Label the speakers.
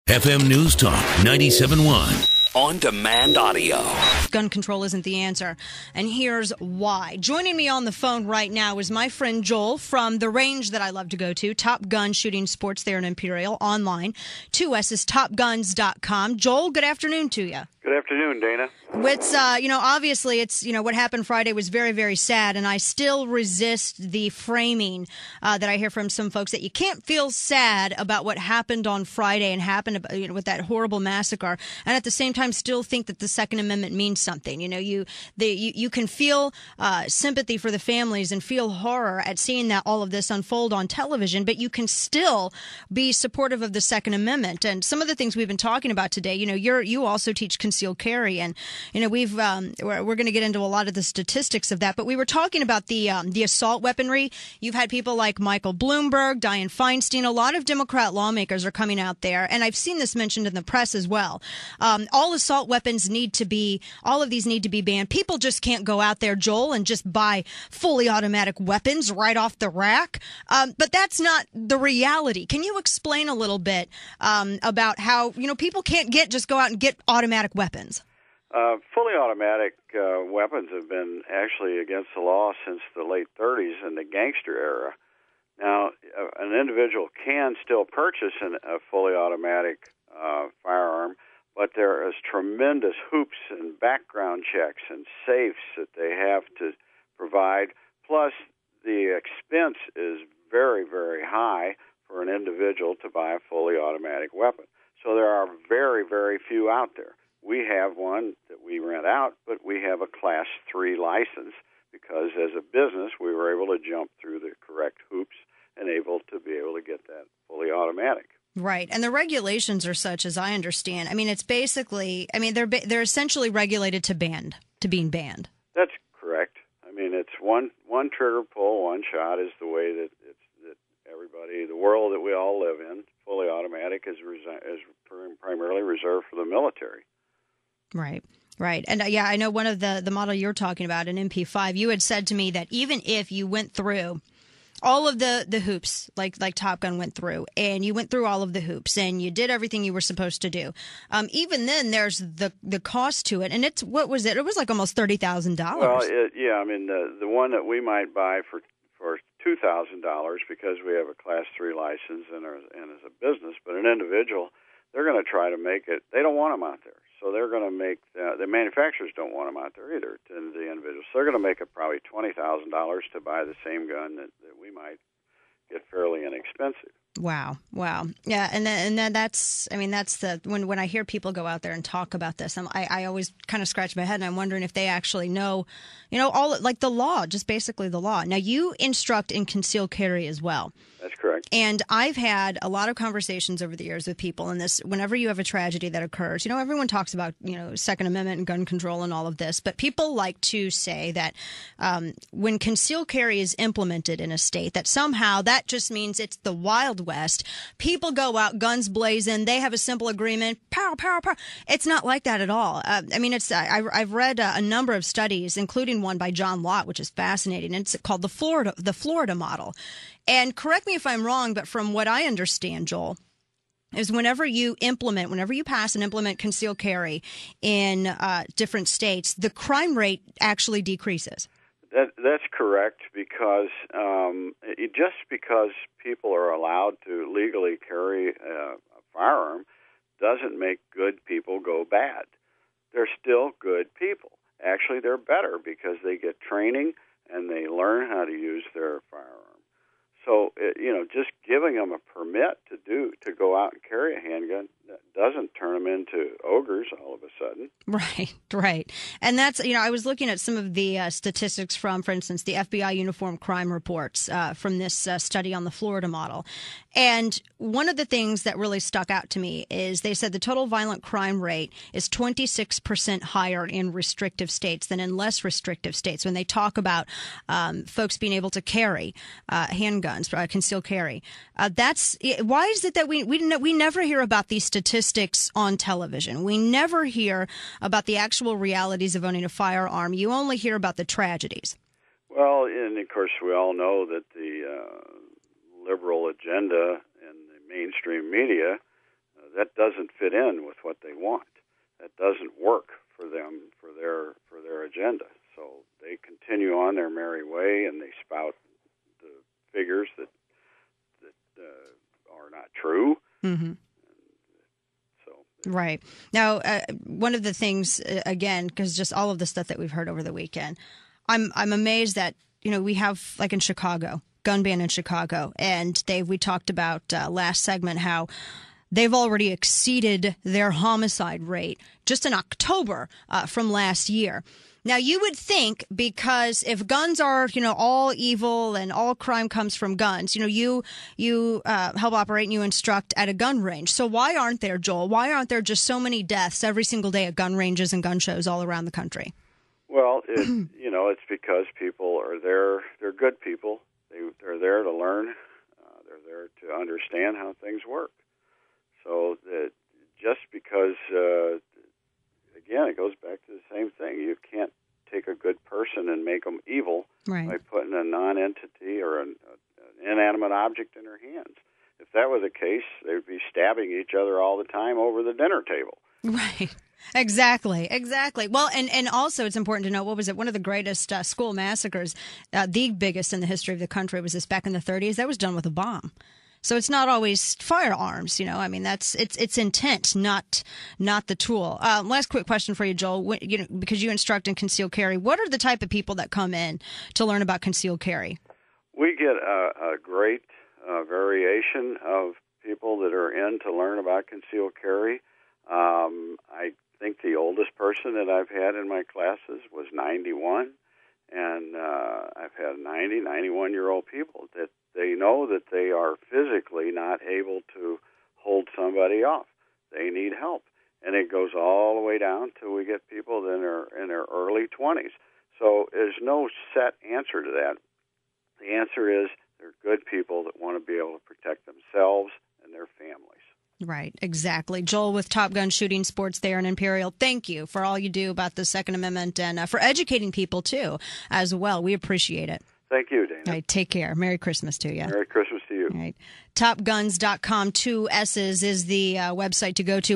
Speaker 1: FM News Talk 97.1.
Speaker 2: On-demand audio.
Speaker 3: Gun control isn't the answer, and here's why. Joining me on the phone right now is my friend Joel from the range that I love to go to, Top Gun Shooting Sports there in Imperial, online. 2S is TOPGUNSS.com. Joel, good afternoon to you.
Speaker 4: Good afternoon, Dana.
Speaker 3: It's, obviously what happened Friday was very, very sad, and I still resist the framing that I hear from some folks that you can't feel sad about what happened on Friday and happened with that horrible massacre, and at the same time still think that the Second Amendment means something. You can feel sympathy for the families and feel horror at seeing that all of this unfold on television, but you can still be supportive of the Second Amendment. And some of the things we've been talking about today, you also teach concealed carry, and we're going to get into a lot of the statistics of that, but we were talking about the assault weaponry. You've had people like Michael Bloomberg, Dianne Feinstein, a lot of Democrat lawmakers are coming out there, and I've seen this mentioned in the press as well. All assault weapons all of these need to be banned. People just can't go out there, Joel, and just buy fully automatic weapons right off the rack. But that's not the reality. Can you explain a little bit about how, people can't just go out and get automatic weapons?
Speaker 4: Fully automatic weapons have been actually against the law since the late 30s in the gangster era. Now, an individual can still purchase a fully automatic firearm, but there is tremendous hoops and background checks and safes that they have to provide. Plus, the expense is very, very high for an individual to buy a fully automatic weapon. So there are very, very few out there. We have one that we rent out, but we have a Class 3 license because as a business we were able to jump through the correct hoops and able to get that fully automatic.
Speaker 3: Right, and the regulations are such, as I understand. It's basically, they're essentially regulated to being banned.
Speaker 4: That's correct. It's one trigger pull, one shot is the way that everybody, the world that we all live in. Fully automatic is primarily reserved for the military.
Speaker 3: Right. And I know one of the model you're talking about, an MP5, you had said to me that even if you went through all of the hoops, like Top Gun went through, and you went through all of the hoops, and you did everything you were supposed to do, even then there's the cost to it, and it's, what was it? It was like almost $30,000.
Speaker 4: Well, the one that we might buy for $2,000 because we have a Class 3 license and as a business, but an individual, they're going to try to make it. They don't want them out there, so they're going to make the manufacturers don't want them out there either to the individuals. So they're going to make it probably $20,000 to buy the same gun that we might get fairly inexpensive.
Speaker 3: Wow. Yeah, and then that's the when I hear people go out there and talk about this, I always kind of scratch my head and I'm wondering if they actually know, all like the law, just basically the law. Now you instruct in concealed carry as well.
Speaker 4: That's correct.
Speaker 3: And I've had a lot of conversations over the years with people in this. Whenever you have a tragedy that occurs, everyone talks about, Second Amendment and gun control and all of this. But people like to say that when concealed carry is implemented in a state, that somehow that just means it's the Wild West. People go out, guns blazing. They have a simple agreement. Pow, pow, pow. It's not like that at all. I've read a number of studies, including one by John Lott, which is fascinating. It's called the Florida model. And correct me if I'm wrong, but from what I understand, Joel, is whenever you pass and implement concealed carry in different states, the crime rate actually decreases.
Speaker 4: That's correct because just because people are allowed to legally carry a firearm doesn't make good people go bad. They're still good people. Actually, they're better because they get training and they learn how to use their firearm. So, just giving them a permit to go out and carry a handgun doesn't turn them into ogres all of a sudden.
Speaker 3: Right. And that's, I was looking at some of the statistics from, for instance, the FBI Uniform Crime Reports from this study on the Florida model. And one of the things that really stuck out to me is they said the total violent crime rate is 26% higher in restrictive states than in less restrictive states when they talk about folks being able to carry handguns, concealed carry. Why is it that we never hear about these statistics on television? We never hear about the actual realities of owning a firearm. You only hear about the tragedies.
Speaker 4: Well, and of course we all know that the liberal agenda and the mainstream media, that doesn't fit in with what they want. That doesn't work for them, for their agenda. So they continue on their merry way, and they spout the figures that are not true.
Speaker 3: Mm-hmm. Right. Now, one of the things, again, because just all of the stuff that we've heard over the weekend, I'm amazed that, we have, like in Chicago, gun ban in Chicago, and Dave, we talked about last segment how they've already exceeded their homicide rate just in October from last year. Now, you would think, because if guns are, all evil and all crime comes from guns, you help operate and you instruct at a gun range. So why aren't there, Joel? Why aren't there just so many deaths every single day at gun ranges and gun shows all around the country?
Speaker 4: Well, it's because people are there. They're good people. They're there to learn. They're there to understand how things work. So just because, again, it goes back to the same thing. You can't take a good person and make them evil by putting a non-entity or an inanimate object in their hands. If that were the case, they would be stabbing each other all the time over the dinner table.
Speaker 3: Right. Exactly. Well, and also it's important to know, what was it? One of the greatest school massacres, the biggest in the history of the country, was this back in the 30s. That was done with a bomb. So it's not always firearms, it's intent, not the tool. Last quick question for you, Joel, because you instruct in concealed carry. What are the type of people that come in to learn about concealed carry?
Speaker 4: We get a great variation of people that are in to learn about concealed carry. I think the oldest person that I've had in my classes was 91, and I've had 90, 91-year-old people that they know that they are physically not able to hold somebody off. They need help. And it goes all the way down till we get people in their early 20s. So there's no set answer to that. The answer is they're good people that want to be able to protect themselves and their families.
Speaker 3: Right, exactly. Joel with Top Gun Shooting Sports there in Imperial, thank you for all you do about the Second Amendment and for educating people, too, as well. We appreciate it.
Speaker 4: Thank you, Dana.
Speaker 3: All right, take care. Merry Christmas to you.
Speaker 4: Merry Christmas to you.
Speaker 3: All right. TOPGUNSS.com, 2 S's is the website to go to.